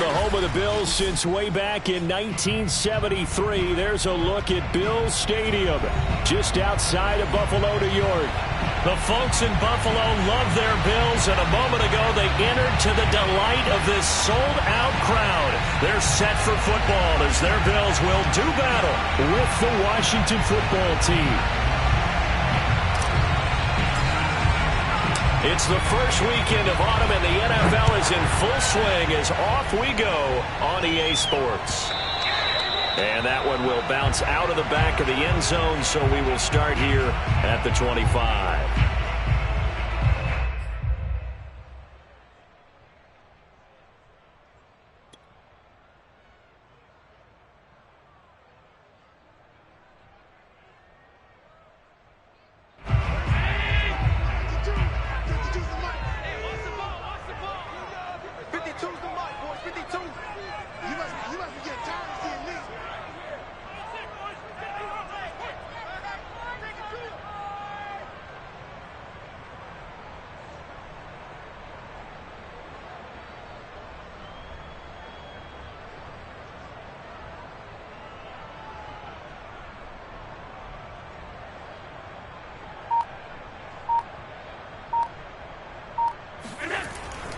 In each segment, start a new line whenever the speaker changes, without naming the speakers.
the home of the Bills since way back in 1973. There's a look at Bills Stadium, just outside of Buffalo, New York.
The folks in Buffalo love their Bills, and a moment ago they entered to the delight of this sold-out crowd. They're set for football as their Bills will do battle
with the Washington football team. It's the first weekend of autumn, and the NFL is in full swing as off we go on EA Sports. And that one will bounce out of the back of the end zone, so we will start here at the 25.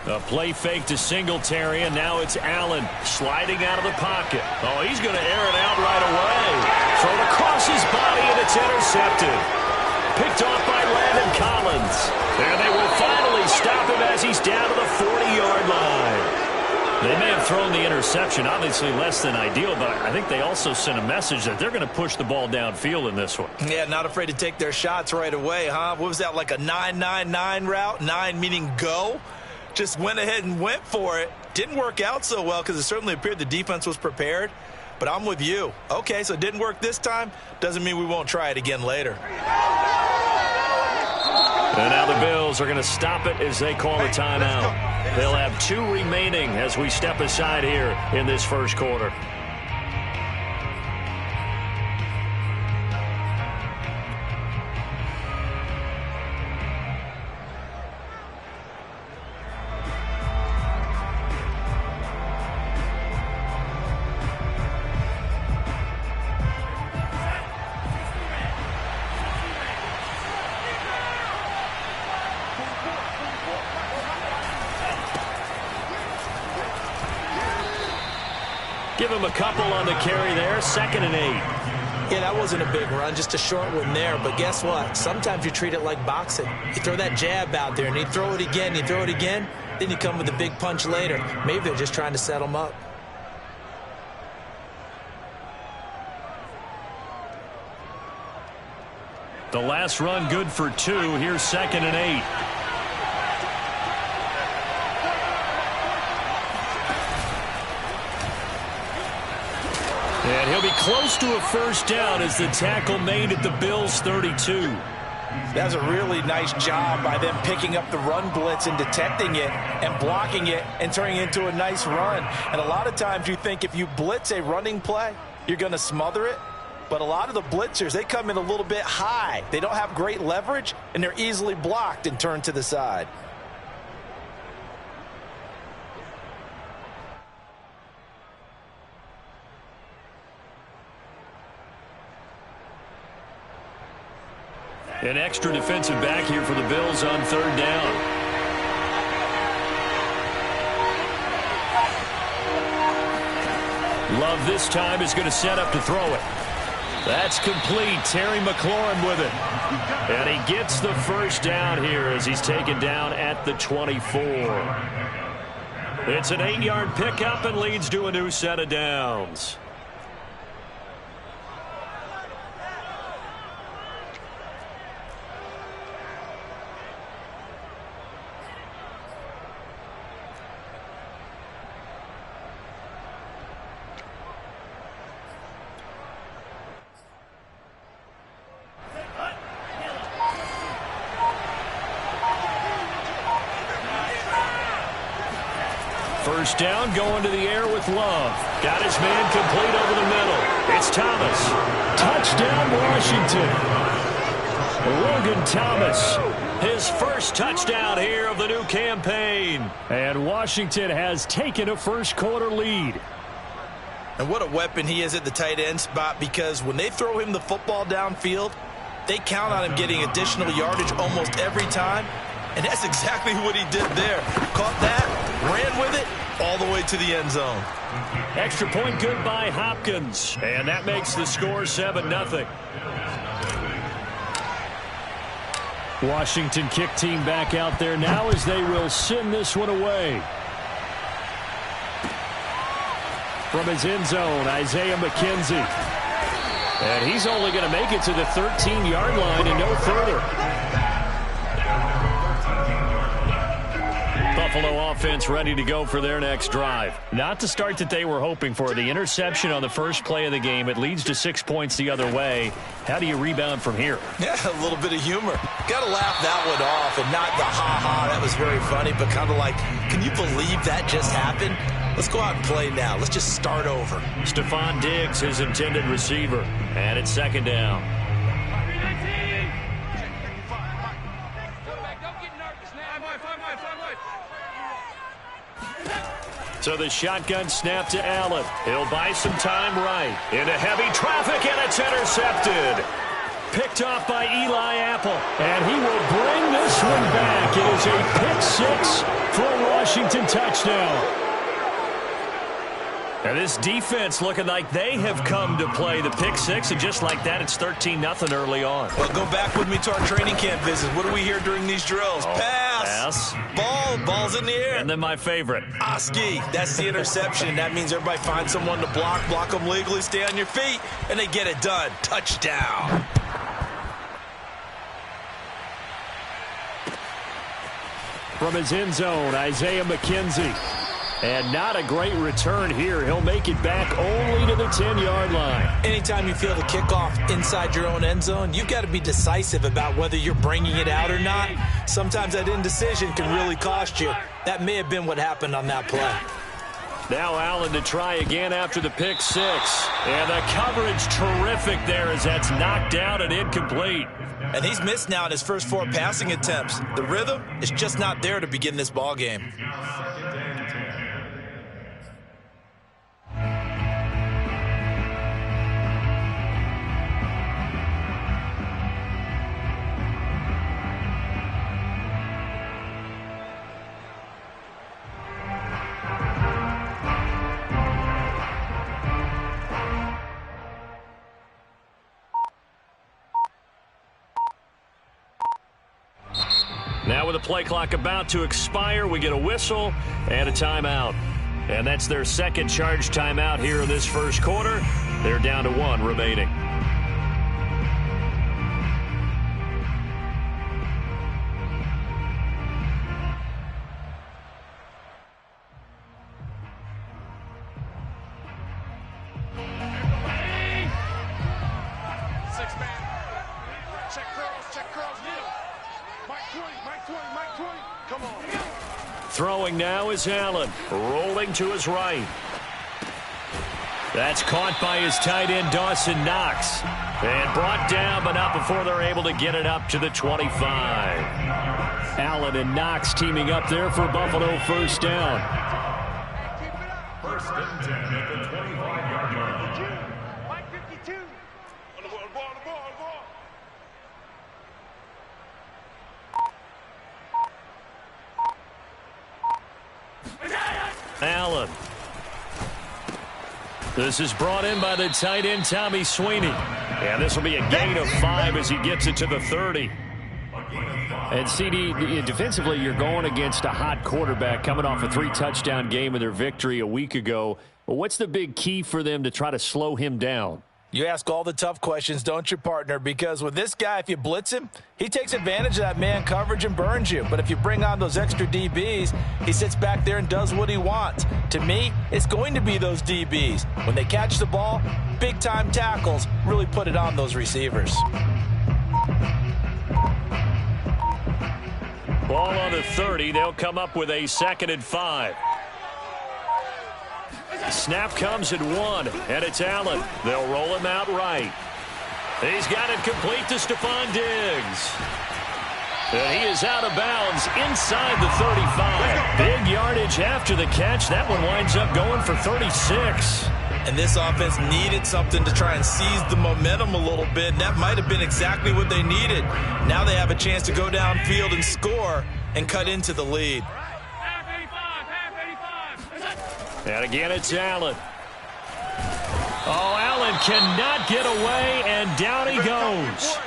A play fake to Singletary, and now it's Allen sliding out of the pocket. Oh, he's going to air it out right away. Thrown across his body, and it's intercepted. Picked off by Landon Collins. And they will finally stop him as he's down to the 40-yard line. They may have thrown the interception, obviously less than ideal, but I think they also sent a message that they're going to push the ball downfield in this one.
Yeah, not afraid to take their shots right away, huh? What was that, like a 9-9-9 route? 9 meaning go? Just went ahead and went for it. Didn't work out so well because it certainly appeared the defense was prepared. But I'm with you. Okay, so it didn't work this time. Doesn't mean we won't try it again later.
And now the Bills are going to stop it as they call a timeout. They'll have 2 remaining as we step aside here in this first quarter. Give him a couple on the carry there, 2nd and 8.
Yeah, that wasn't a big run, just a short one there. But guess what? Sometimes you treat it like boxing. You throw that jab out there, and you throw it again, then you come with a big punch later. Maybe they're just trying to set him up.
The last run good for 2. Here's 2nd and 8. And he'll be close to a first down as the tackle made at the Bills' 32.
That's a really nice job by them picking up the run blitz and detecting it and blocking it and turning it into a nice run. And a lot of times you think if you blitz a running play, you're going to smother it. But a lot of the blitzers, they come in a little bit high. They don't have great leverage, and they're easily blocked and turned to the side.
An extra defensive back here for the Bills on 3rd down. Love this time is going to set up to throw it. That's complete. Terry McLaurin with it. And he gets the first down here as he's taken down at the 24. It's an 8-yard pickup and leads to a new set of downs. First down, going to the air with Love. Got his man complete over the middle. It's Thomas. Touchdown, Washington. Logan Thomas
His first touchdown here of the new campaign. And Washington has taken a first-quarter lead.
And what a weapon he is at the tight end spot, because when they throw him the football downfield, they count on him getting additional yardage almost every time. And that's exactly what he did there. Caught that, ran with it, all the way to the end zone.
Extra point good by Hopkins. And that makes the score 7-0. Washington kick team back out there now as they will send this one away. From his end zone, Isaiah McKenzie. And he's only going to make it to the 13-yard line and no further. Buffalo offense ready to go for their next drive. Not the start that they were hoping for. The interception on the first play of the game. It leads to 6 points the other way. How do you rebound from here?
Yeah, a little bit of humor. Got to laugh that one off, and not the ha-ha, that was very funny, but kind of like, can you believe that just happened? Let's go out and play now. Let's just start over.
Stephon Diggs, his intended receiver. And it's second down. So the shotgun snap to Allen. He'll buy some time right. Into heavy traffic, and it's intercepted. Picked off by Eli Apple. And he will bring this one back. It is a pick-6 for a Washington touchdown. And this defense looking like they have come to play the pick-6, and just like that, it's 13-0 early on.
Well, go back with me to our training camp visit. What do we hear during these drills?
Pass.
Ball's in the air.
And then my favorite.
Oski, that's the interception. That means everybody finds someone to block them legally, stay on your feet, and they get it done. Touchdown.
From his end zone, Isaiah McKenzie. And not a great return here. He'll make it back only to the 10-yard line.
Anytime you feel the kickoff inside your own end zone, you've got to be decisive about whether you're bringing it out or not. Sometimes that indecision can really cost you. That may have been what happened on that play.
Now Allen to try again after the pick-6. And the coverage terrific there as that's knocked down and incomplete.
And he's missed now in his first 4 passing attempts. The rhythm is just not there to begin this ball game.
Now with the play clock about to expire, we get a whistle and a timeout. And that's their second charge timeout here in this first quarter. They're down to 1 remaining. Throwing now is Allen, rolling to his right. That's caught by his tight end, Dawson Knox. And brought down, but not before they're able to get it up to the 25. Allen and Knox teaming up there for Buffalo first down.
First and 10 at the 25-yard line. Mike 52. On the ball.
Allen. This is brought in by the tight end, Tommy Sweeney. And this will be a gain of 5 as he gets it to the 30. And CD, defensively, you're going against a hot quarterback coming off a 3-touchdown game in their victory a week ago. But what's the big key for them to try to slow him down?
You ask all the tough questions, don't you, partner? Because with this guy, if you blitz him, he takes advantage of that man coverage and burns you. But if you bring on those extra DBs, he sits back there and does what he wants. To me, it's going to be those DBs. When they catch the ball, big-time tackles really put it on those receivers.
Ball on the 30. They'll come up with a 2nd and 5. Snap comes at 1, and it's Allen. They'll roll him out right. He's got it complete to Stephon Diggs. And he is out of bounds inside the 35. Big yardage after the catch. That one winds up going for 36.
And this offense needed something to try and seize the momentum a little bit. And that might have been exactly what they needed. Now they have a chance to go downfield and score and cut into the lead.
And again, it's Allen. Oh, Allen cannot get away, and down he goes.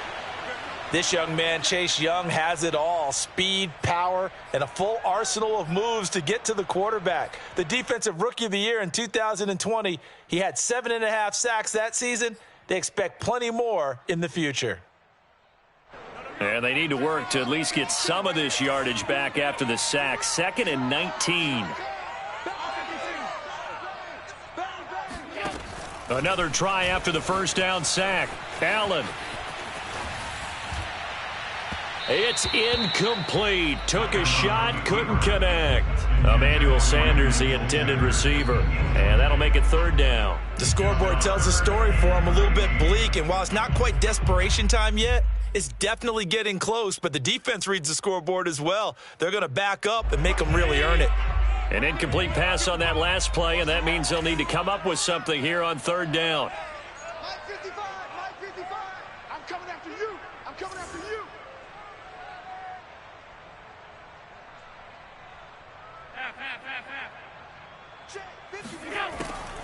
This young man, Chase Young, has it all. Speed, power, and a full arsenal of moves to get to the quarterback. The Defensive Rookie of the Year in 2020, he had 7.5 sacks that season. They expect plenty more in the future.
And they need to work to at least get some of this yardage back after the sack. 2nd and 19. Another try after the first down sack. Allen. It's incomplete. Took a shot, couldn't connect. Emmanuel Sanders, the intended receiver. And that'll make it 3rd down.
The scoreboard tells a story for him, a little bit bleak. And while it's not quite desperation time yet, it's definitely getting close. But the defense reads the scoreboard as well. They're going to back up and make them really earn it.
An incomplete pass on that last play, and that means they'll need to come up with something here on 3rd down.
Mike 55, Mike 55. I'm coming after you. I'm coming after you.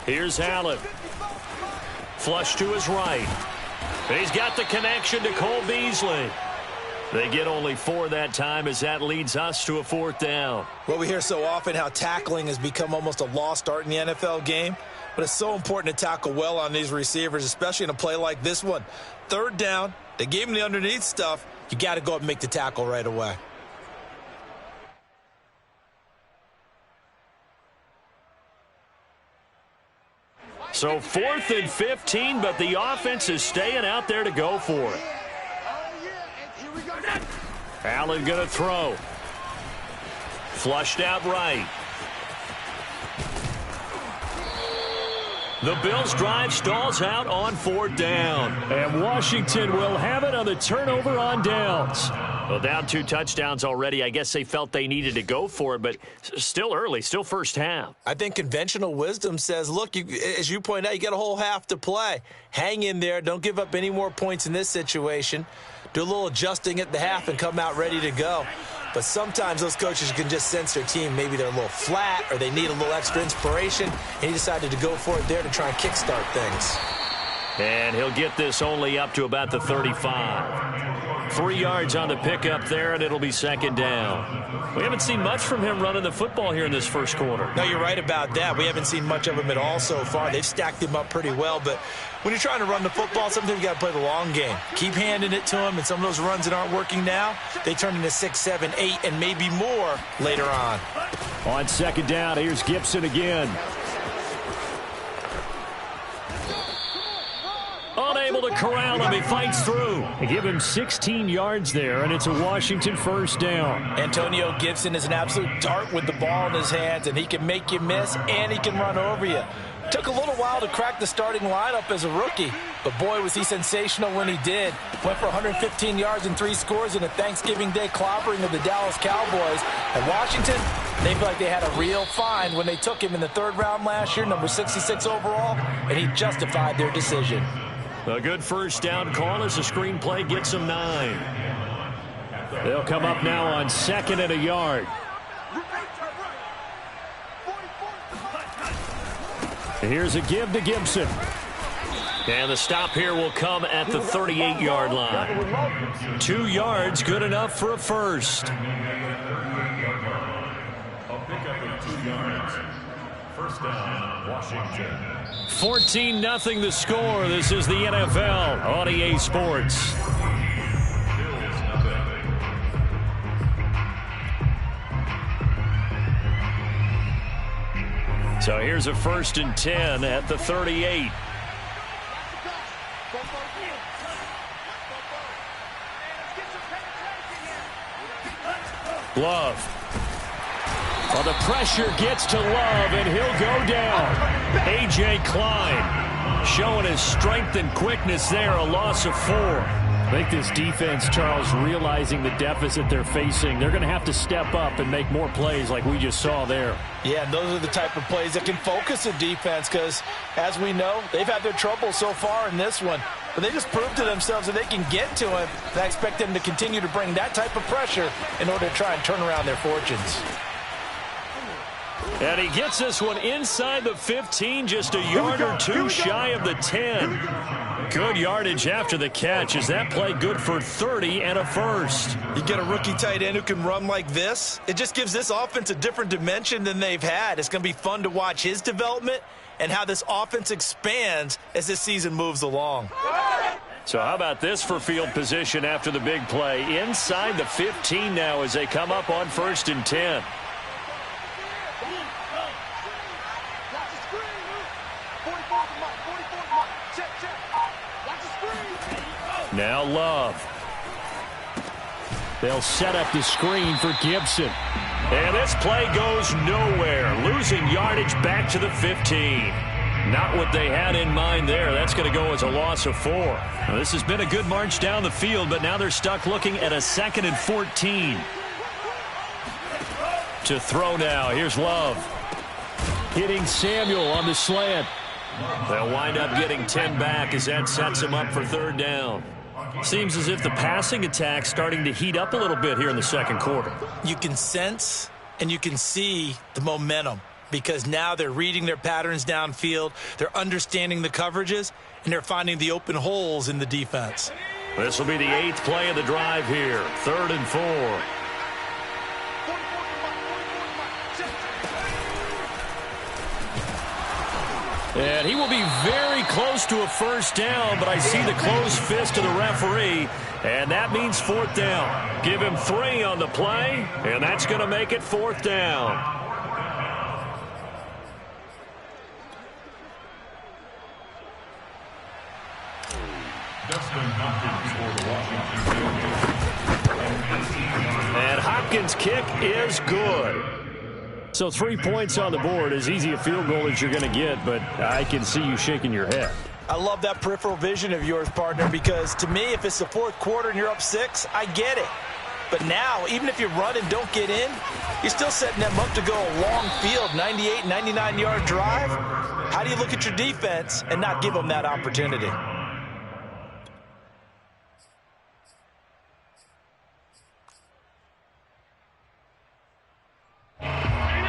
Here's Allen. Flush to his right. He's got the connection to Cole Beasley. They get only 4 that time as that leads us to a 4th down.
Well, we hear so often how tackling has become almost a lost art in the NFL game. But it's so important to tackle well on these receivers, especially in a play like this one. 3rd down, they gave him the underneath stuff. You got to go up and make the tackle right away.
So 4th and 15, but the offense is staying out there to go for it. Allen going to throw. Flushed out right. The Bills' drive stalls out on 4th down. And Washington will have it on the turnover on downs. Well, down 2 touchdowns already. I guess they felt they needed to go for it, but still early, still first half.
I think conventional wisdom says, look, as you point out, you got a whole half to play. Hang in there. Don't give up any more points in this situation. Do a little adjusting at the half and come out ready to go. But sometimes those coaches can just sense their team. Maybe they're a little flat or they need a little extra inspiration. And he decided to go for it there to try and kickstart things.
And he'll get this only up to about the 35. 3 yards on the pickup there, and it'll be 2nd down. We haven't seen much from him running the football here in this first quarter.
No, you're right about that. We haven't seen much of him at all so far. They've stacked him up pretty well. But when you're trying to run the football, sometimes you got to play the long game. Keep handing it to him, and some of those runs that aren't working now, they turn into 6, 7, 8, and maybe more later on.
On 2nd down, here's Gibson again. Unable to corral him. He fights through. They give him 16 yards there, and it's a Washington 1st down.
Antonio Gibson is an absolute dart with the ball in his hands, and he can make you miss, and he can run over you. Took a little while to crack the starting lineup as a rookie, but boy, was he sensational when he did. Went for 115 yards and 3 scores in a Thanksgiving Day clobbering of the Dallas Cowboys. And Washington, they feel like they had a real find when they took him in the 3rd round last year, number 66 overall, and he justified their decision.
A good 1st down call as the screenplay gets them 9. They'll come up now on 2nd and a yard. Here's a give to Gibson. And the stop here will come at the 38-yard line. 2 yards, good enough for a first.
First down, Washington.
14-0 the score. This is the NFL on EA Sports. So here's a 1st and 10 at the 38. Love. Well, the pressure gets to Love, and he'll go down. A.J. Klein showing his strength and quickness there, a loss of 4. I think this defense, Charles, realizing the deficit they're facing, they're going to have to step up and make more plays like we just saw there.
Yeah, and those are the type of plays that can focus a defense because, as we know, they've had their trouble so far in this one. But they just proved to themselves that they can get to him, and I expect them to continue to bring that type of pressure in order to try and turn around their fortunes.
And he gets this one inside the 15, just a yard or two shy of the 10. Good yardage after the catch. Is that play good for 30 and a first?
You get a rookie tight end who can run like this, it just gives this offense a different dimension than they've had. It's going to be fun to watch his development and how this offense expands as this season moves along.
So how about this for field position after the big play? Inside the 15 now as they come up on 1st and 10. Now Love. They'll set up the screen for Gibson. And this play goes nowhere. Losing yardage back to the 15. Not what they had in mind there. That's going to go as a loss of 4. Now, this has been a good march down the field, but now they're stuck looking at a 2nd and 14. To throw now. Here's Love. Hitting Samuel on the slant. They'll wind up getting 10 back as that sets them up for 3rd down. Seems as if the passing attack's starting to heat up a little bit here in the 2nd quarter.
You can sense and you can see the momentum because now they're reading their patterns downfield, they're understanding the coverages, and they're finding the open holes in the defense.
This will be the 8th play of the drive here, 3rd and 4. And he will be very close to a 1st down, but I see the closed fist of the referee, and that means 4th down. Give him 3 on the play, and that's going to make it 4th down. And Hopkins' kick is good. So 3 points on the board, as easy a field goal as you're going to get, but I can see you shaking your head.
I love that peripheral vision of yours, partner, because to me, if it's the 4th quarter and you're up 6, I get it. But now, even if you run and don't get in, you're still setting them up to go a long field, 98, 99-yard drive. How do you look at your defense and not give them that opportunity?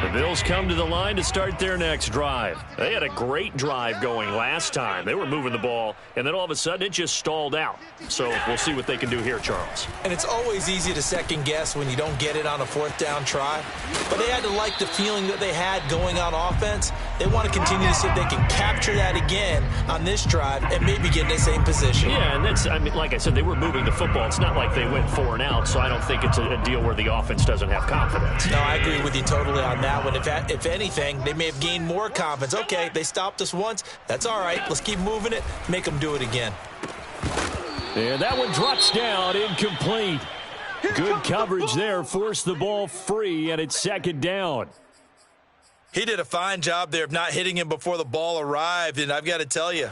The Bills come to the line to start their next drive. They had a great drive going last time. They were moving the ball, and then all of a sudden it just stalled out. So we'll see what they can do here, Charles.
And it's always easy to second guess when you don't get it on a 4th down try. But they had to like the feeling that they had going on offense. They want to continue to see if they can capture that again on this drive and maybe get in the same position.
Yeah, and that's, I mean, like I said, they were moving the football. It's not like they went 4 and out, so I don't think it's a deal where the offense doesn't have confidence.
No, I agree with you totally on that one. If anything, they may have gained more confidence. Okay, they stopped us once. That's all right. Let's keep moving it. Make them do it again.
And that one drops down, incomplete. Good coverage there. Forced the ball free, and it's 2nd down.
He did a fine job there of not hitting him before the ball arrived, and I've got to tell you,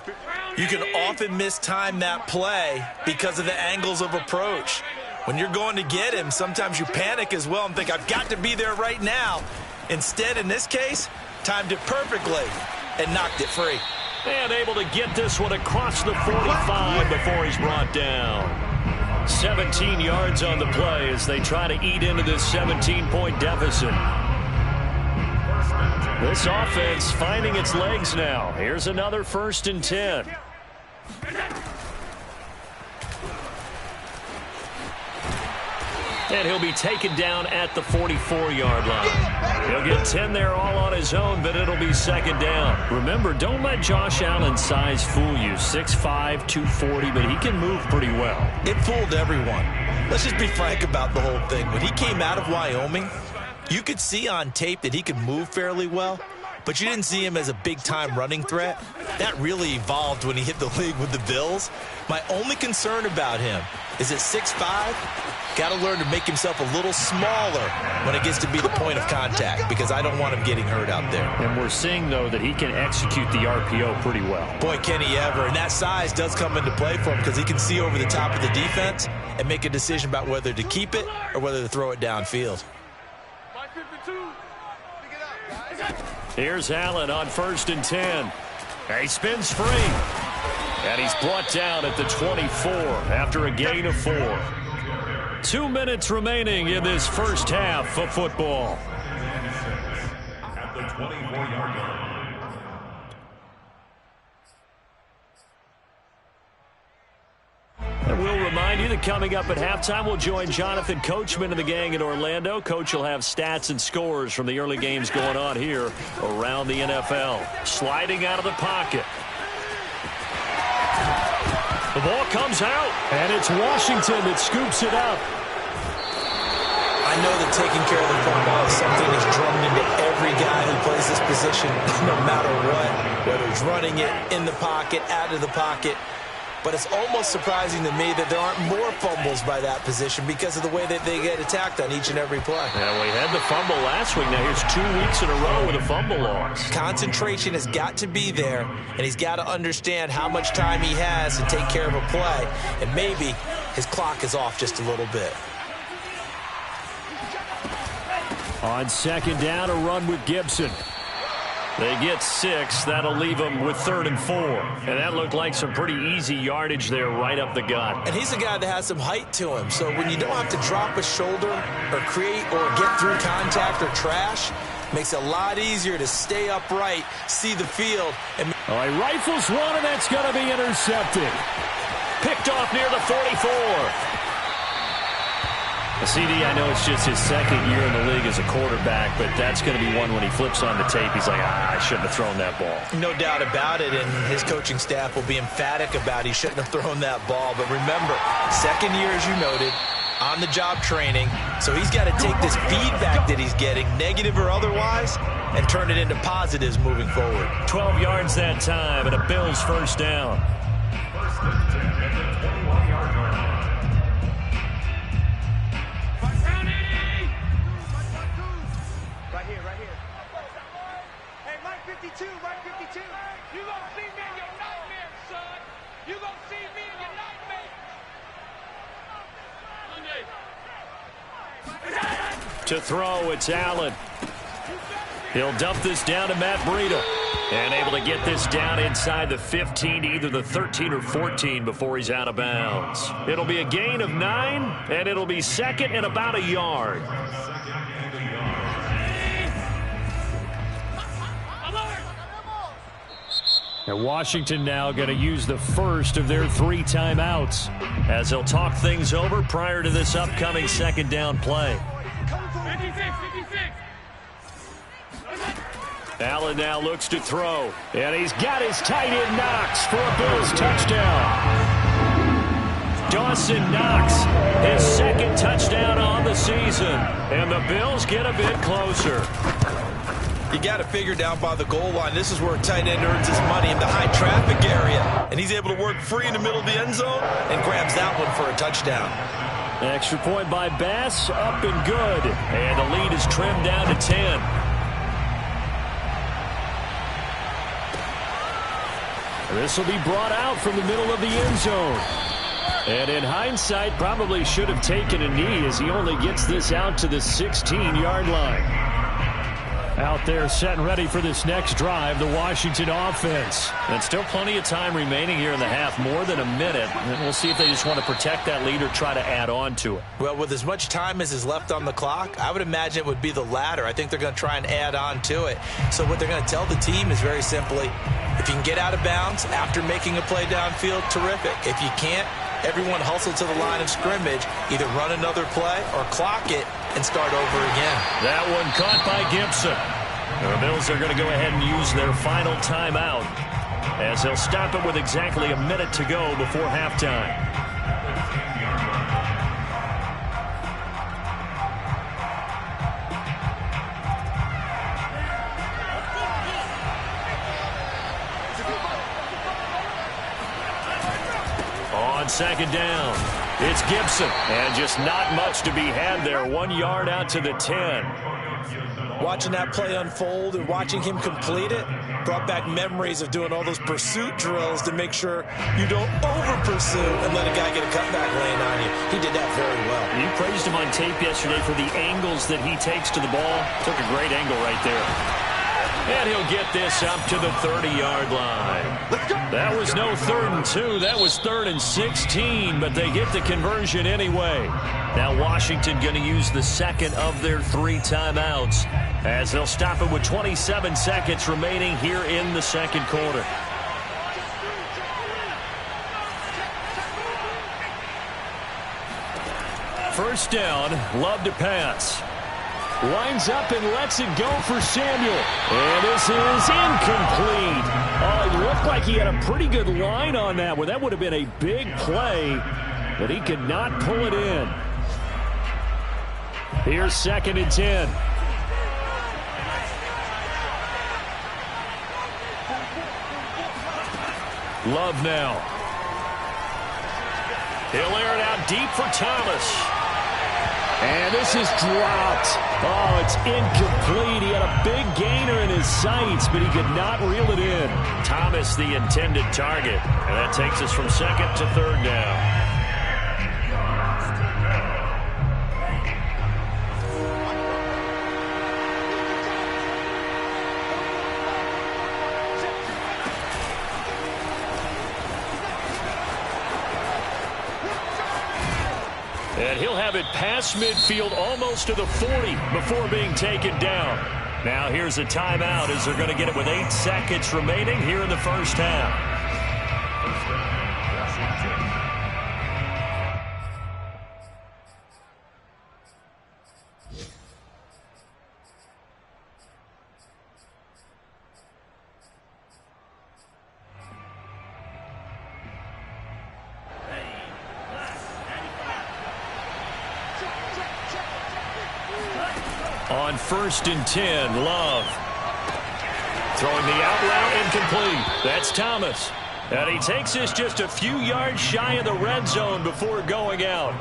you can often mistime that play because of the angles of approach. When you're going to get him, sometimes you panic as well and think, I've got to be there right now. Instead, in this case, timed it perfectly and knocked it free.
And able to get this one across the 45 before he's brought down. 17 yards on the play as they try to eat into this 17-point deficit. This offense finding its legs now. Here's another 1st and 10. And he'll be taken down at the 44-yard line. He'll get 10 there all on his own, but it'll be 2nd down. Remember, don't let Josh Allen's size fool you. 6'5", 240, but he can move pretty well.
It fooled everyone. Let's just be frank about the whole thing. When he came out of Wyoming, you could see on tape that he could move fairly well. but you didn't see him as a big-time running threat. That really evolved when he hit the league with the Bills. My only concern about him is at 6'5", got to learn to make himself a little smaller when it gets to be the point of contact, because I don't want him getting hurt out there.
And we're seeing, though, that he can execute the RPO pretty well.
Boy, can he ever. And that size does come into play for him because he can see over the top of the defense and make a decision about whether to keep it or whether to throw it downfield.
Here's Allen on 1st and 10. He spins free. And he's brought down at the 24 after a gain of 4. 2 minutes remaining in this first half of football.
At the 24-yard line.
And we'll remind you that coming up at halftime, we'll join Jonathan Coachman and the gang in Orlando. Coach will have stats and scores from the early games going on here around the NFL. Sliding out of the pocket. The ball comes out, and it's Washington that scoops it up.
I know that taking care of the football is something that's drummed into every guy who plays this position, no matter what, whether he's running it, in the pocket, out of the pocket. But it's almost surprising to me that there aren't more fumbles by that position because of the way that they get attacked on each and every play.
Yeah, we had the fumble last week. Now here's 2 weeks in a row with a fumble loss.
Concentration has got to be there, and he's got to understand how much time he has to take care of a play. And maybe his clock is off just a little bit.
On 2nd down, a run with Gibson. They get 6. That'll leave them with 3rd and 4. And that looked like some pretty easy yardage there right up the gut.
And he's a guy that has some height to him. So when you don't have to drop a shoulder or create or get through contact or trash, makes it a lot easier to stay upright, see the field. And
he rifles one, and that's going to be intercepted. Picked off near the 44. CD, I know it's just his 2nd year in the league as a quarterback, but that's going to be one when he flips on the tape. He's like, I shouldn't have thrown that ball.
No doubt about it, and his coaching staff will be emphatic about he shouldn't have thrown that ball. But remember, 2nd year, as you noted, on-the-job training, so he's got to take this feedback that he's getting, negative or otherwise, and turn it into positives moving forward.
12 yards that time, and a Bills first down. To throw, it's Allen. He'll dump this down to Matt Breida. And able to get this down inside the 15 to either the 13 or 14 before he's out of bounds. It'll be a gain of 9, and it'll be 2nd and about a yard. And Washington now going to use the first of their 3 timeouts as they'll talk things over prior to this upcoming 2nd down play. Allen now looks to throw, and he's got his tight end Knox for a Bills touchdown. Dawson Knox, his 2nd touchdown on the season, and the Bills get a bit closer.
You got to figure down by the goal line. This is where a tight end earns his money in the high traffic area, and he's able to work free in the middle of the end zone and grabs that one for a touchdown.
Extra point by Bass, up and good, and the lead is trimmed down to 10. This will be brought out from the middle of the end zone. And in hindsight, probably should have taken a knee as he only gets this out to the 16-yard line. Out there set and ready for this next drive, the Washington offense. And still plenty of time remaining here in the half, more than a minute. And we'll see if they just want to protect that lead or try to add on to it.
Well, with as much time as is left on the clock, I would imagine it would be the latter. I think they're going to try and add on to it. So what they're going to tell the team is very simply, if you can get out of bounds after making a play downfield, terrific. If you can't, everyone hustle to the line of scrimmage, either run another play or clock it and start over again.
That one caught by Gibson. The Bills are going to go ahead and use their final timeout as they'll stop it with exactly a minute to go before halftime. On second down, it's Gibson. And just not much to be had there. 1 yard out to the 10.
Watching that play unfold and watching him complete it brought back memories of doing all those pursuit drills to make sure you don't over-pursue and let a guy get a cutback lane on you. He did that very well.
You praised him on tape yesterday for the angles that he takes to the ball. Took a great angle right there. And he'll get this up to the 30-yard line. That was no 3rd and 2. That was 3rd and 16, but they get the conversion anyway. Now Washington going to use the second of their 3 timeouts as they'll stop it with 27 seconds remaining here in the second quarter. First down, Love to pass. Lines up and lets it go for Samuel. And this is incomplete. Oh, it looked like he had a pretty good line on that one. That would have been a big play, but he could not pull it in. Here's 2nd and 10. Love now. He'll air it out deep for Thomas. And this is dropped. Oh, it's incomplete. He had a big gainer in his sights, but he could not reel it in. Thomas, the intended target. And that takes us from 2nd to 3rd down. And he'll have it past midfield almost to the 40 before being taken down. Now here's a timeout as they're going to get it with 8 seconds remaining here in the first half. On 1st and 10, Love. Throwing the out route incomplete. That's Thomas. And he takes this just a few yards shy of the red zone before going out.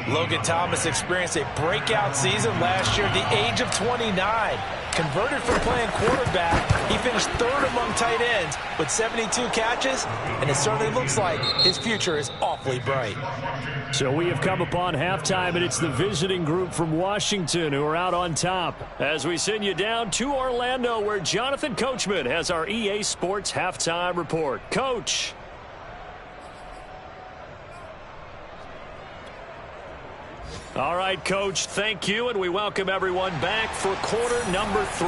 Logan Thomas experienced a breakout season last year at the age of 29. Converted from playing quarterback, he finished 3rd among tight ends with 72 catches, and it certainly looks like his future is awfully bright.
So we have come upon halftime, and it's the visiting group from Washington who are out on top. As we send you down to Orlando, where Jonathan Coachman has our EA Sports halftime report. Coach. All right, Coach, thank you, and we welcome everyone back for quarter number 3.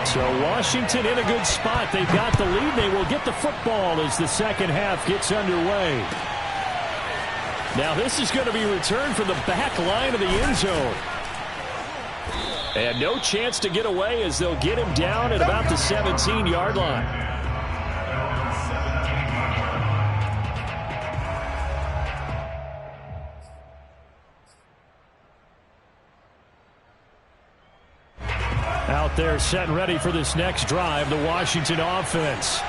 So Washington in a good spot. They've got the lead. They will get the football as the second half gets underway. Now this is going to be returned from the back line of the end zone. And no chance to get away as they'll get him down at about the 17-yard line. Out there set and ready for this next drive, the Washington offense.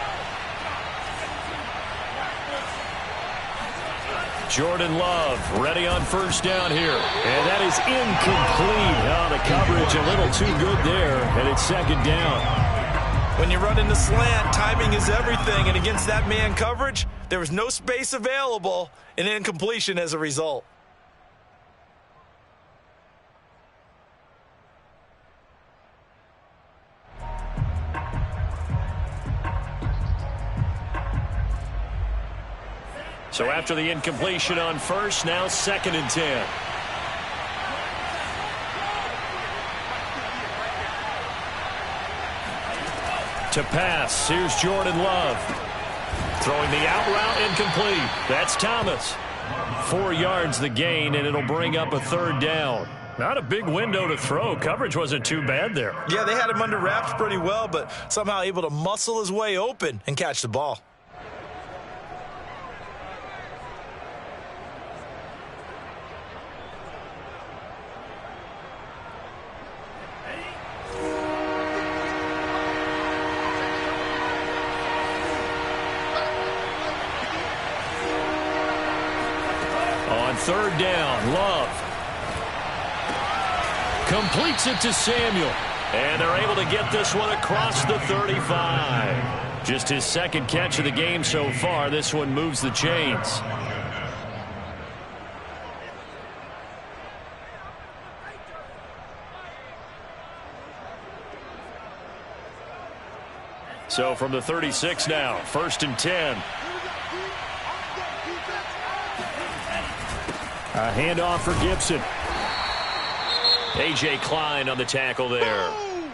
Jordan Love ready on first down here. And that is incomplete. Oh, the coverage a little too good there, and it's second down.
When you run in the slant, timing is everything, and against that man coverage, there was no space available, and incompletion as a result.
So after the incompletion on first, now 2nd and 10. To pass, here's Jordan Love. Throwing the out route incomplete. That's Thomas. 4 yards the gain, and it'll bring up a 3rd down. Not a big window to throw. Coverage wasn't too bad there.
Yeah, they had him under wraps pretty well, but somehow able to muscle his way open and catch the ball.
third down, Love completes it to Samuel. And they're able to get this one across the 35. Just his second catch of the game so far. This one moves the chains. So from the 36 now, 1st and 10. A handoff for Gibson. A.J. Klein on the tackle there.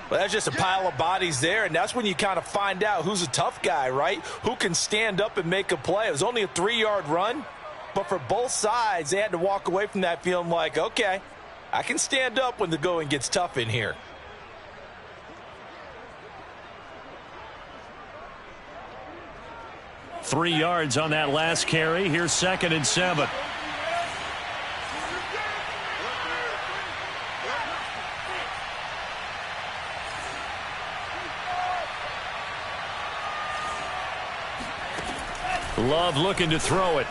Well, that's just a pile of bodies there, and that's when you kind of find out who's a tough guy, right? Who can stand up and make a play. It was only a 3-yard run, but for both sides, they had to walk away from that feeling like, okay, I can stand up when the going gets tough in here.
Three yards on that last carry. Here's 2nd and 7. Love looking to throw it.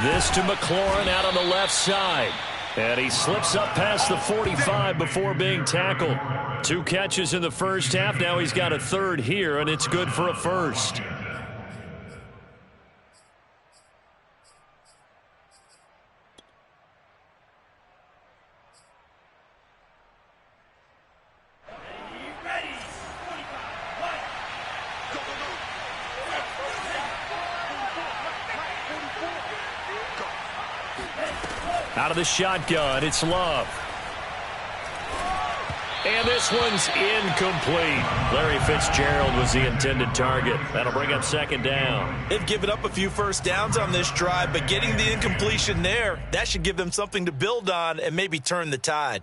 This to McLaurin out on the left side. And he slips up past the 45 before being tackled. 2 catches in the first half. Now he's got a third here, and it's good for a first. Out of the shotgun, it's Love. And this one's incomplete. Larry Fitzgerald was the intended target. That'll bring up 2nd down.
They've given up a few first downs on this drive, but getting the incompletion there, that should give them something to build on and maybe turn the tide.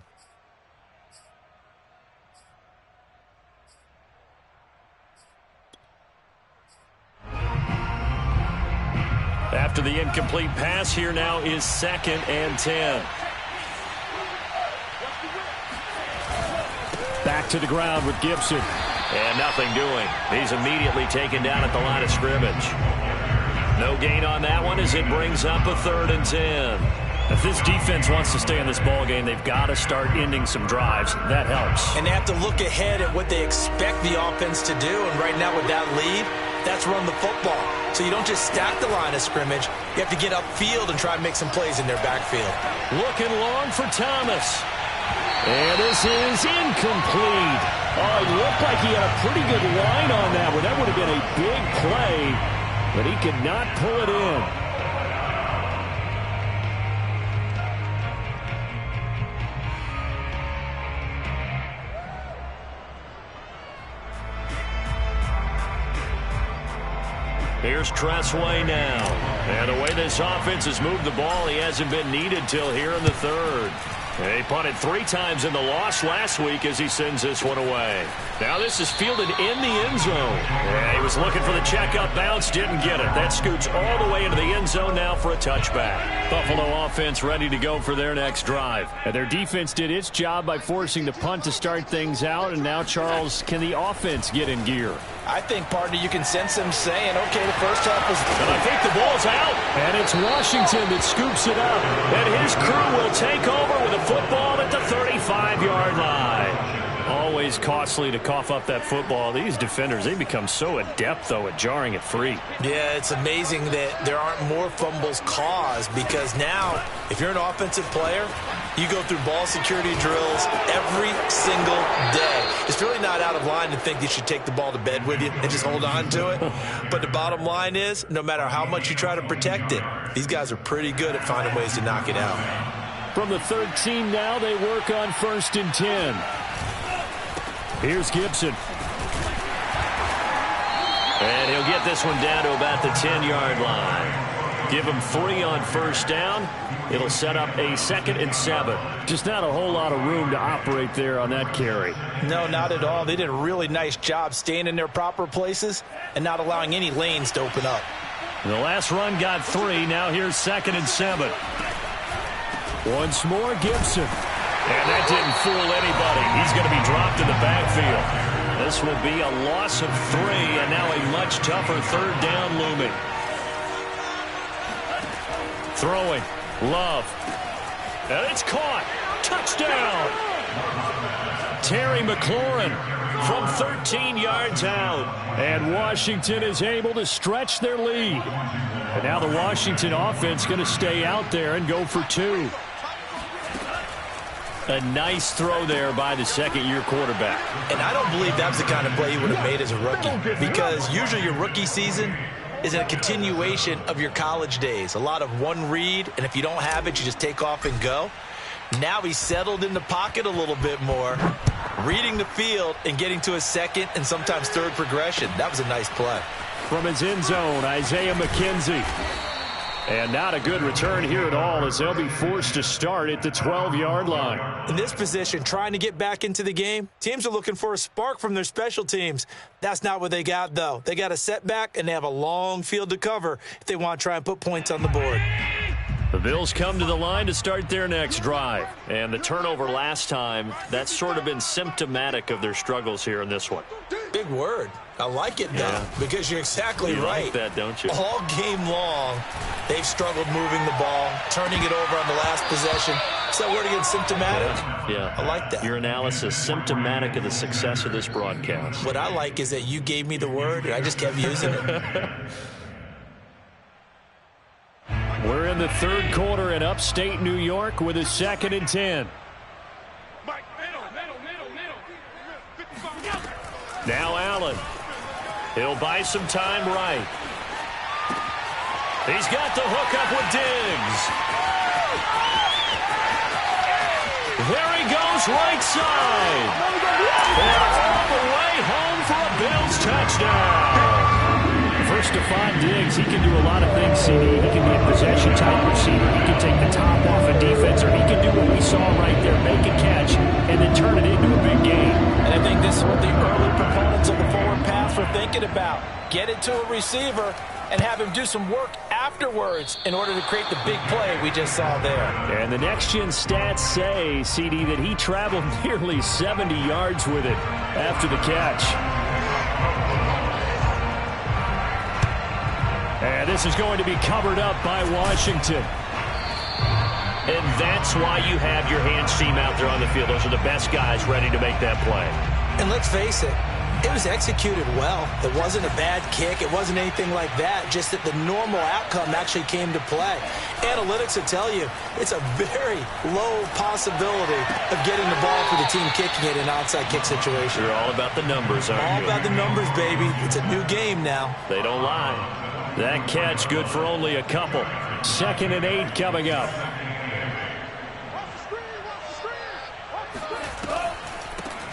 After the incomplete pass, here now is 2nd and 10. Back to the ground with Gibson. And nothing doing. He's immediately taken down at the line of scrimmage. No gain on that one as it brings up a 3rd and 10. If this defense wants to stay in this ball game, they've got to start ending some drives. That helps.
And they have to look ahead at what they expect the offense to do. And right now with that lead, that's run the football. So you don't just stack the line of scrimmage. You have to get upfield and try and make some plays in their backfield.
Looking long for Thomas. And this is incomplete. Oh, it looked like he had a pretty good line on that one. That would have been a big play, but he could not pull it in. Here's Tressway now. And the way this offense has moved the ball, he hasn't been needed till here in the 3rd. He punted 3 times in the loss last week as he sends this one away. Now this is fielded in the end zone. Yeah, he was looking for the check-up bounce, didn't get it. That scoots all the way into the end zone now for a touchback. Buffalo offense ready to go for their next drive. And their defense did its job by forcing the punt to start things out. And now, Charles, can the offense get in gear?
I think, partner, you can sense them saying, okay, the first half was...
And I think the ball's out. And it's Washington that scoops it up. And his crew will take over with a football at the 35-yard line. Always costly to cough up that football. These defenders, they become so adept, though, at jarring it free.
Yeah, it's amazing that there aren't more fumbles caused because now, if you're an offensive player, you go through ball security drills every single day. It's really not out of line to think you should take the ball to bed with you and just hold on to it. But the bottom line is, no matter how much you try to protect it, these guys are pretty good at finding ways to knock it out.
From the 13 now, they work on 1st and 10. Here's Gibson. And he'll get this one down to about the 10-yard line. Give him 3 on 1st down. It'll set up a 2nd and 7. Just not a whole lot of room to operate there on that carry.
No, not at all. They did a really nice job staying in their proper places and not allowing any lanes to open up.
And the last run got 3. Now here's 2nd and 7. Once more, Gibson. And that didn't fool anybody. He's going to be dropped in the backfield. This will be a loss of 3, and now a much tougher 3rd down looming. Throwing. Love. And it's caught. Touchdown. Terry McLaurin from 13 yards out. And Washington is able to stretch their lead. And now the Washington offense going to stay out there and go for 2. A nice throw there by the second-year quarterback.
And I don't believe that was the kind of play he would have made as a rookie, because usually your rookie season is a continuation of your college days. A lot of one read, and if you don't have it, you just take off and go. Now he's settled in the pocket a little bit more, reading the field and getting to his second and sometimes third progression. That was a nice play.
From his end zone, Isaiah McKenzie. And not a good return here at all, as they'll be forced to start at the 12-yard line.
In this position, trying to get back into the game, teams are looking for a spark from their special teams. That's not what they got, though. They got a setback, and they have a long field to cover if they want to try and put points on the board.
The Bills come to the line to start their next drive. And the turnover last time, that's sort of been symptomatic of their struggles here in this one.
Big word. I like it, though, because you're exactly right.
You like that, don't you?
All game long, they've struggled moving the ball, turning it over on the last possession. Is that word again, symptomatic?
Yeah.
I like that.
Your analysis, symptomatic of the success of this broadcast.
What I like is that you gave me the word, and I just kept using it.
We're in the third quarter in upstate New York with a 2nd and 10. Now Allen. He'll buy some time right. He's got the hook up with Diggs. There he goes, right side. And all the way home for a Bills touchdown. First to find Diggs, he can do a lot of things, CD. He can be a possession-type receiver. He can take the top off a defense, or he can do what we saw right there, make a catch, and then turn it into a big game.
And I think this is what the early proponents of the forward pass were thinking about. Get it to a receiver and have him do some work afterwards in order to create the big play we just saw there.
And the next-gen stats say, CD, that he traveled nearly 70 yards with it after the catch. And this is going to be covered up by Washington. And that's why you have your hands team out there on the field. Those are the best guys ready to make that play.
And let's face it, it was executed well. It wasn't a bad kick. It wasn't anything like that. Just that the normal outcome actually came to play. Analytics will tell you it's a very low possibility of getting the ball for the team kicking it in an onside kick situation.
You're all about the numbers, aren't you?
All about the numbers, baby. It's a new game now.
They don't lie. That catch good for only a couple. 2nd and 8 coming up.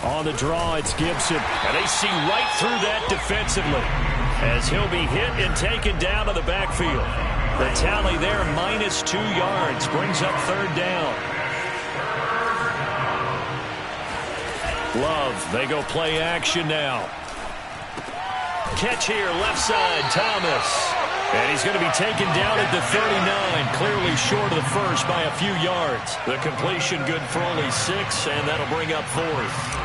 On the draw, it's Gibson. And they see right through that defensively, as he'll be hit and taken down to the backfield. The tally there, -2 yards, brings up 3rd down. Love, they go play action now. Catch here, left side, Thomas. And he's going to be taken down at the 39, clearly short of the first by a few yards. The completion good for only 6, and that'll bring up 4th.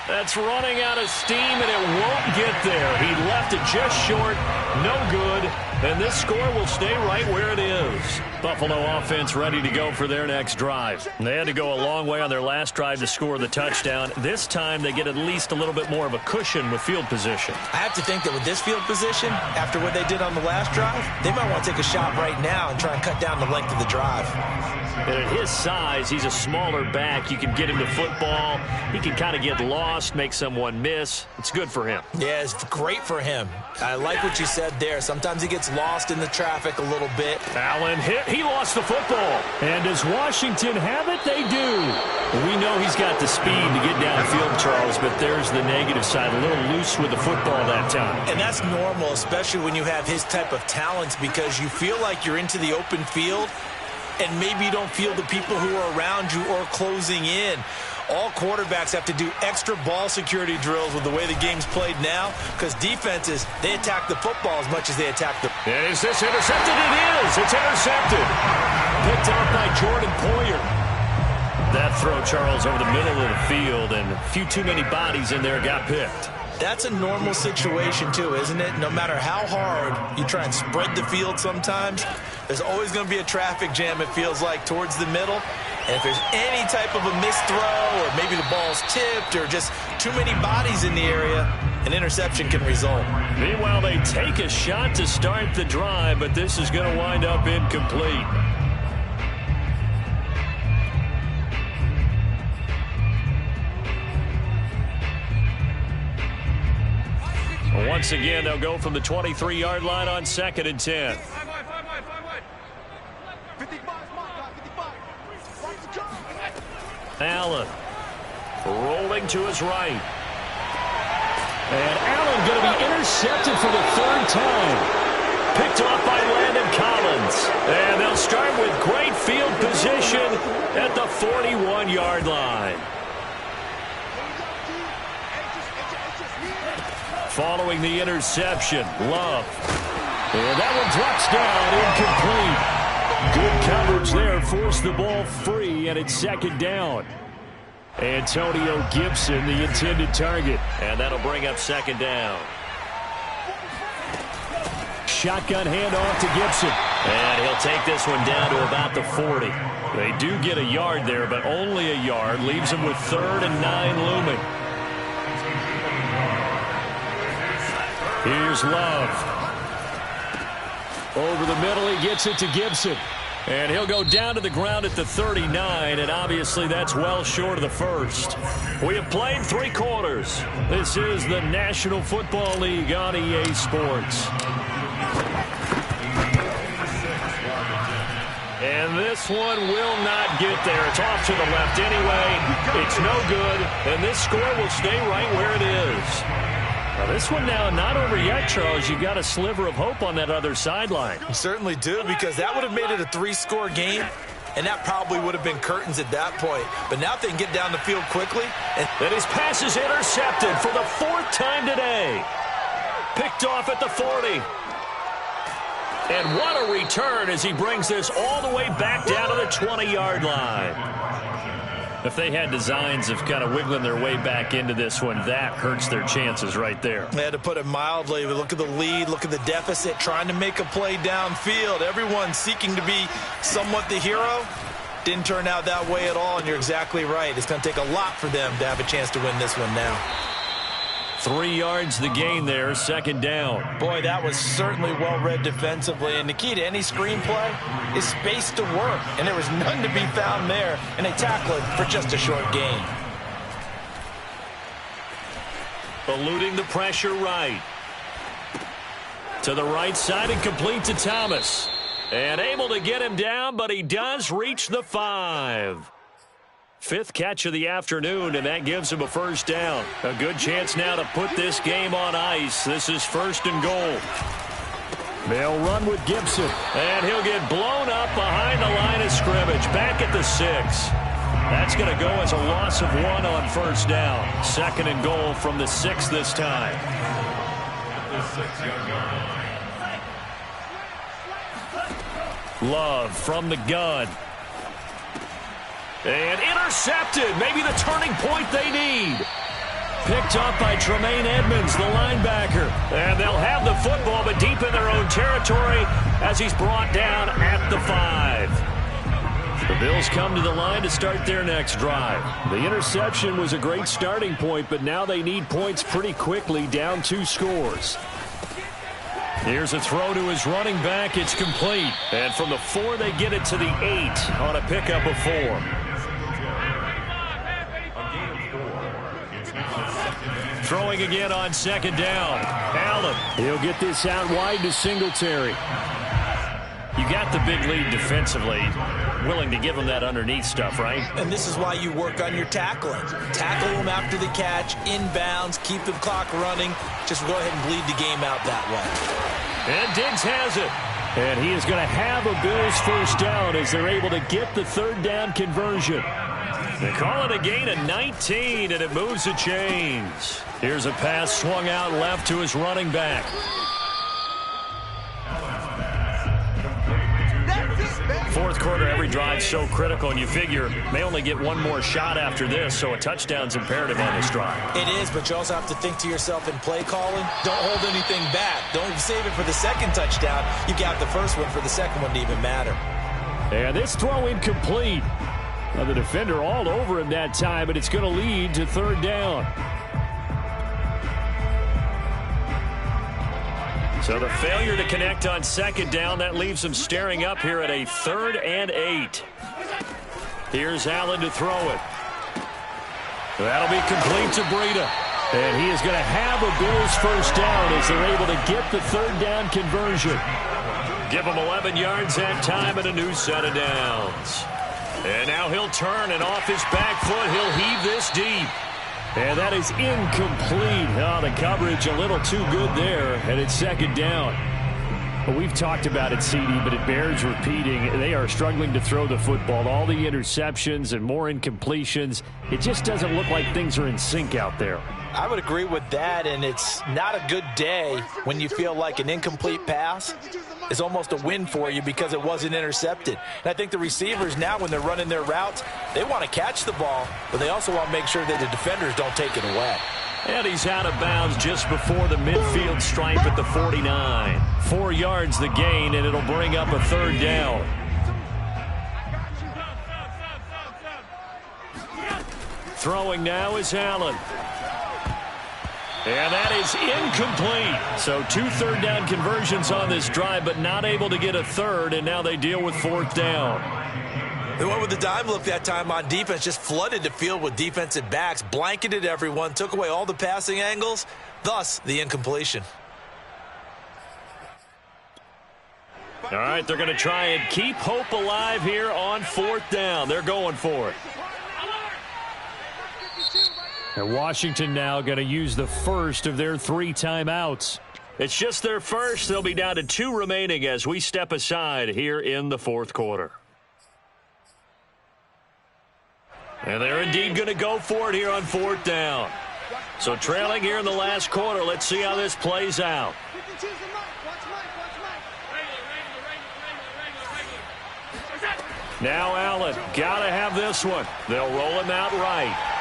That's running out of steam, and it won't get there. He left it just short, no good, and this score will stay right where it is. Buffalo offense ready to go for their next drive. They had to go a long way on their last drive to score the touchdown. This time they get at least a little bit more of a cushion with field position.
I have to think that with this field position, after what they did on the last drive, they might want to take a shot right now and try and cut down the length of the drive.
And at his size, he's a smaller back. You can get him to football. He can kind of get lost, make someone miss. It's good for him.
Yeah, it's great for him. I like what you said there. Sometimes he gets lost in the traffic a little bit.
Allen hit. He lost the football. And does Washington have it? They do. We know he's got the speed to get downfield, Charles, but there's the negative side. A little loose with the football that time.
And that's normal, especially when you have his type of talents, because you feel like you're into the open field and maybe you don't feel the people who are around you or closing in. All quarterbacks have to do extra ball security drills with the way the game's played now, because defenses, they attack the football as much as they attack the...
Is this intercepted? It is. It's intercepted. Picked up by Jordan Poyer. That throw, Charles, over the middle of the field, and a few too many bodies in there got picked.
That's a normal situation too, isn't it? No matter how hard you try and spread the field sometimes, there's always going to be a traffic jam, it feels like, towards the middle. And if there's any type of a missed throw or maybe the ball's tipped or just too many bodies in the area, an interception can result.
Meanwhile, they take a shot to start the drive, but this is going to wind up incomplete. Once again, they'll go from the 23-yard line on 2nd and 10. Allen rolling to his right. And Allen going to be intercepted for the 3rd time. Picked off by Landon Collins. And they'll start with great field position at the 41-yard line. Following the interception, Love. And that one drops down, incomplete. Good coverage there, forced the ball free, and it's 2nd down. Antonio Gibson, the intended target. And that'll bring up 2nd down. Shotgun handoff to Gibson. And he'll take this one down to about the 40. They do get a yard there, but only a yard. Leaves them with 3rd and 9 looming. Here's Love. Over the middle, he gets it to Gibson. And he'll go down to the ground at the 39, and obviously that's well short of the first. We have played 3 quarters. This is the National Football League on EA Sports. And this one will not get there. It's off to the left anyway. It's no good, and this score will stay right where it is. Now this one now not over yet, Charles. You got a sliver of hope on that other sideline.
You certainly do, because that would have made it a 3-score game, and that probably would have been curtains at that point. But now if they can get down the field quickly.
And his pass is intercepted for the 4th time today. Picked off at the 40. And what a return as he brings this all the way back down to the 20-yard line. If they had designs of kind of wiggling their way back into this one, that hurts their chances right there.
They had to put it mildly. Look at the lead, look at the deficit, trying to make a play downfield. Everyone seeking to be somewhat the hero. Didn't turn out that way at all, and you're exactly right. It's going to take a lot for them to have a chance to win this one now.
3 yards the gain there, 2nd down.
Boy, that was certainly well-read defensively, and the key to any screenplay is space to work, and there was none to be found there, and they tackle it for just a short gain.
Eluding the pressure right. To the right side and complete to Thomas. And able to get him down, but he does reach the 5. 5th catch of the afternoon, and that gives him a 1st down. A good chance now to put this game on ice. This is 1st and goal. They'll run with Gibson, and he'll get blown up behind the line of scrimmage. Back at the 6. That's going to go as a loss of 1 on 1st down. 2nd and goal from the 6 this time. Love from the gun. And intercepted. Maybe the turning point they need. Picked up by Tremaine Edmonds, the linebacker. And they'll have the football, but deep in their own territory as he's brought down at the 5. The Bills come to the line to start their next drive. The interception was a great starting point, but now they need points pretty quickly, down 2 scores. Here's a throw to his running back. It's complete. And from the 4, they get it to the 8 on a pickup of 4. Throwing again on 2nd down. Allen. He'll get this out wide to Singletary. You got the big lead defensively. Willing to give him that underneath stuff, right?
And this is why you work on your tackling. Tackle them after the catch, inbounds, keep the clock running. Just go ahead and bleed the game out that way.
And Diggs has it. And he is going to have a Bills 1st down as they're able to get the 3rd down conversion. They call it a gain of 19, and it moves the chains. Here's a pass swung out left to his running back. 4th fourth quarter, every drive's so critical, and you figure may only get one more shot after this, so a touchdown's imperative on this drive.
It is, but you also have to think to yourself in play calling, don't hold anything back. Don't save it for the second touchdown. You got the first one for the second one to even matter.
And this throw incomplete. Now the defender all over him that time, but it's going to lead to third down. So the failure to connect on second down, that leaves him staring up here at a 3rd and 8. Here's Allen to throw it. That'll be complete to Breida. And he is going to have a Bills first down as they're able to get the third down conversion. Give him 11 yards that time and a new set of downs. And now he'll turn, and off his back foot, he'll heave this deep. And that is incomplete. Oh, the coverage a little too good there, and it's second down. Well, we've talked about it, CD, but it bears repeating. They are struggling to throw the football. All the interceptions and more incompletions. It just doesn't look like things are in sync out there.
I would agree with that, and it's not a good day when you feel like an incomplete pass is almost a win for you because it wasn't intercepted. And I think the receivers now, when they're running their routes, they want to catch the ball, but they also want to make sure that the defenders don't take it away.
And he's out of bounds just before the midfield stripe at the 49. 4 yards the gain, and it'll bring up a third down. Throwing now is Allen. And that is incomplete. So 2 third-down conversions on this drive, but not able to get a third, and now they deal with fourth down.
They went with the dime look that time on defense, just flooded the field with defensive backs, blanketed everyone, took away all the passing angles, thus the incompletion.
All right, they're going to try and keep hope alive here on fourth down. They're going for it. And Washington now going to use the first of their 3 timeouts. It's just their first. They'll be down to 2 remaining as we step aside here in the fourth quarter. And they're indeed going to go for it here on fourth down. So trailing here in the last quarter, let's see how this plays out. Now Allen, got to have this one. They'll roll him out right.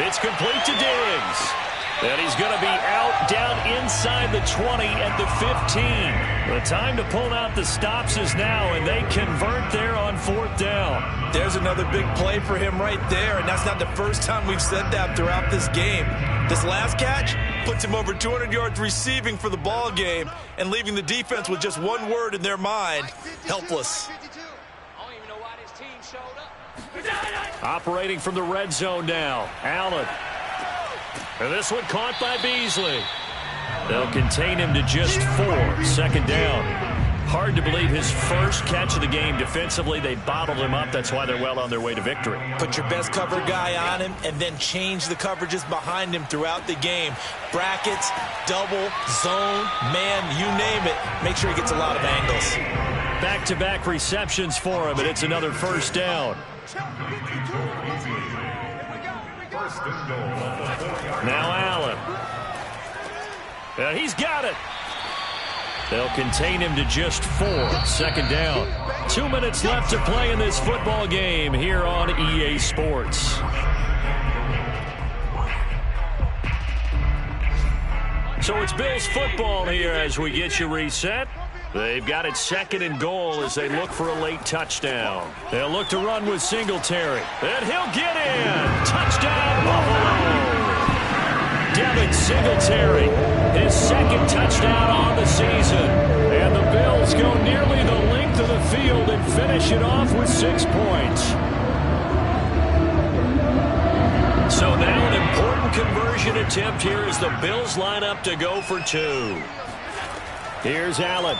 It's complete to Diggs. And he's going to be out down inside the 20 at the 15. The time to pull out the stops is now, and they convert there on fourth down.
There's another big play for him right there, and that's not the first time we've said that throughout this game. This last catch puts him over 200 yards receiving for the ball game and leaving the defense with just one word in their mind: helpless.
Operating from the red zone now, Allen. And this one caught by Beasley. They'll contain him to just 4. Second down. Hard to believe his first catch of the game defensively. They bottled him up. That's why they're well on their way to victory.
Put your best cover guy on him and then change the coverages behind him throughout the game. Brackets, double, zone, man, you name it. Make sure he gets a lot of angles.
Back-to-back receptions for him, and it's another first down. Now Allen. And he's got it. They'll contain him to just 4. Second down. 2 minutes left to play in this football game here on EA Sports. So it's Bills football here as we get you reset. They've got it 2nd and goal as they look for a late touchdown. They'll look to run with Singletary. And he'll get in. Touchdown, Buffalo. Devin Singletary, his 2nd touchdown on the season. And the Bills go nearly the length of the field and finish it off with 6 points. So now an important conversion attempt here as the Bills line up to go for 2. Here's Allen.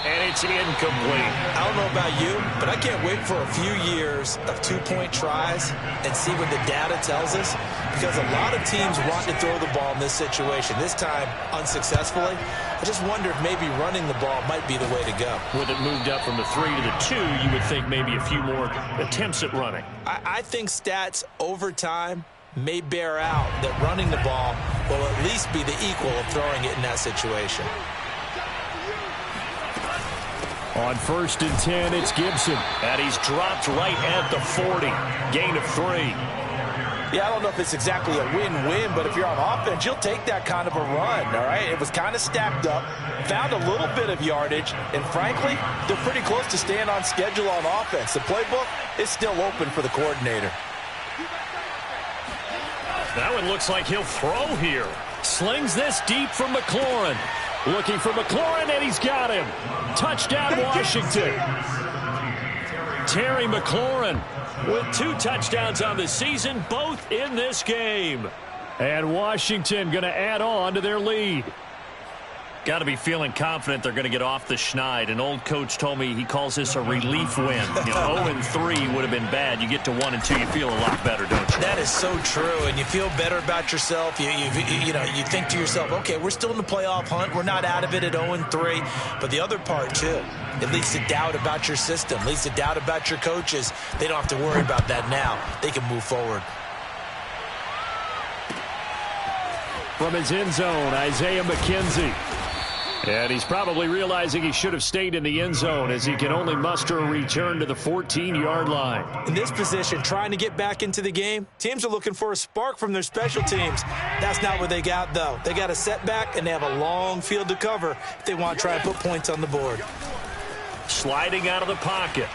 And it's incomplete.
I don't know about you, but I can't wait for a few years of 2-point tries and see what the data tells us, because a lot of teams want to throw the ball in this situation. This time, unsuccessfully. I just wonder if maybe running the ball might be the way to go.
With it moved up from the 3 to the 2, you would think maybe a few more attempts at running.
I think stats over time may bear out that running the ball will at least be the equal of throwing it in that situation.
On 1st and 10, it's Gibson.
And he's dropped right at the 40. Gain of 3.
Yeah, I don't know if it's exactly a win-win, but if you're on offense, you'll take that kind of a run, all right? It was kind of stacked up, found a little bit of yardage, and frankly, they're pretty close to staying on schedule on offense. The playbook is still open for the coordinator.
That one looks like he'll throw here. Slings this deep from McLaurin. Looking for McLaurin, and he's got him. Touchdown, Washington. Terry McLaurin with 2 touchdowns on the season, both in this game. And Washington going to add on to their lead.
Got to be feeling confident they're going to get off the schneid. An old coach told me he calls this a relief win. 0-3 would have been bad. You get to 1-2, you feel a lot better, don't you?
That is so true, and you feel better about yourself. You think to yourself, okay, we're still in the playoff hunt. We're not out of it at 0-3. But the other part, too, it leads to doubt about your system, leads to doubt about your coaches. They don't have to worry about that now. They can move forward.
From his end zone, Isaiah McKenzie. And he's probably realizing he should have stayed in the end zone as he can only muster a return to the 14-yard line.
In this position, trying to get back into the game, teams are looking for a spark from their special teams. That's not what they got, though. They got a setback, and they have a long field to cover if they want to try and put points on the board.
Sliding out of the pocket.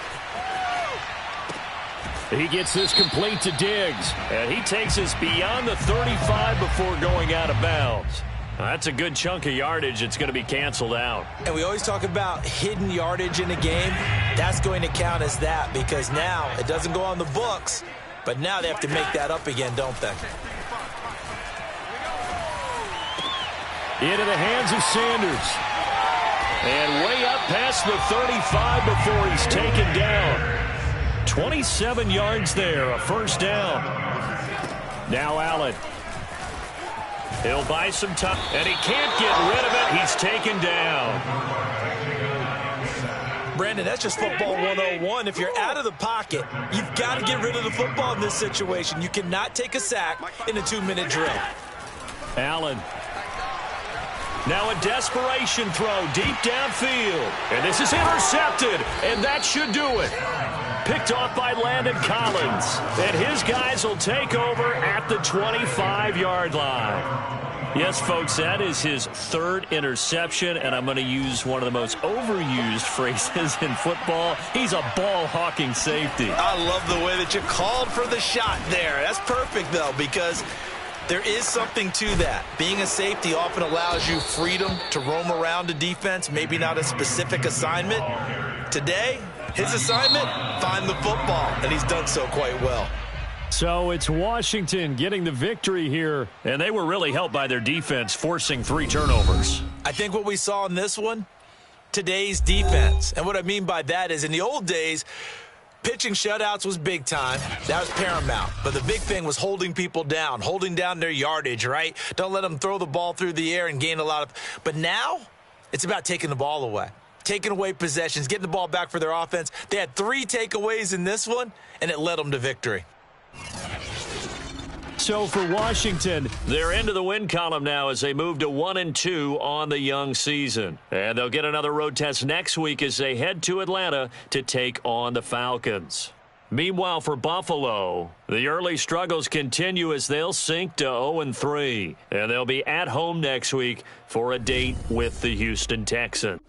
He gets this complete to Diggs.
And he takes us beyond the 35 before going out of bounds. That's a good chunk of yardage. It's going to be canceled out.
And we always talk about hidden yardage in a game. That's going to count as that because now it doesn't go on the books, but now they have to make that up again, don't they?
Into the hands of Sanders.
And way up past the 35 before he's taken down. 27 yards there, a first down.
Now Allen.
He'll buy some time, and he can't get rid of it. He's taken down.
Brandon, that's just football 101. If you're out of the pocket, you've got to get rid of the football in this situation. You cannot take a sack in a 2-minute drill.
Allen.
Now a desperation throw deep downfield. And this is intercepted, and that should do it. Picked off by Landon Collins. And his guys will take over at the 25-yard line. Yes, folks, that is his 3rd interception, and I'm going to use one of the most overused phrases in football. He's a ball-hawking safety.
I love the way that you called for the shot there. That's perfect, though, because there is something to that. Being a safety often allows you freedom to roam around a defense, maybe not a specific assignment. Today, his assignment, find the football, and he's done so quite well.
So it's Washington getting the victory here.
And they were really helped by their defense, forcing 3 turnovers.
I think what we saw in this one, today's defense. And what I mean by that is in the old days, pitching shutouts was big time. That was paramount. But the big thing was holding people down, holding down their yardage, right? Don't let them throw the ball through the air and gain a lot of. But now it's about taking the ball away. Taking away possessions, getting the ball back for their offense. They had 3 takeaways in this one, and it led them to victory.
So for Washington,
they're into the win column now as they move to 1-2 on the young season. And they'll get another road test next week as they head to Atlanta to take on the Falcons. Meanwhile, for Buffalo, the early struggles continue as they'll sink to 0-3. And they'll be at home next week for a date with the Houston Texans.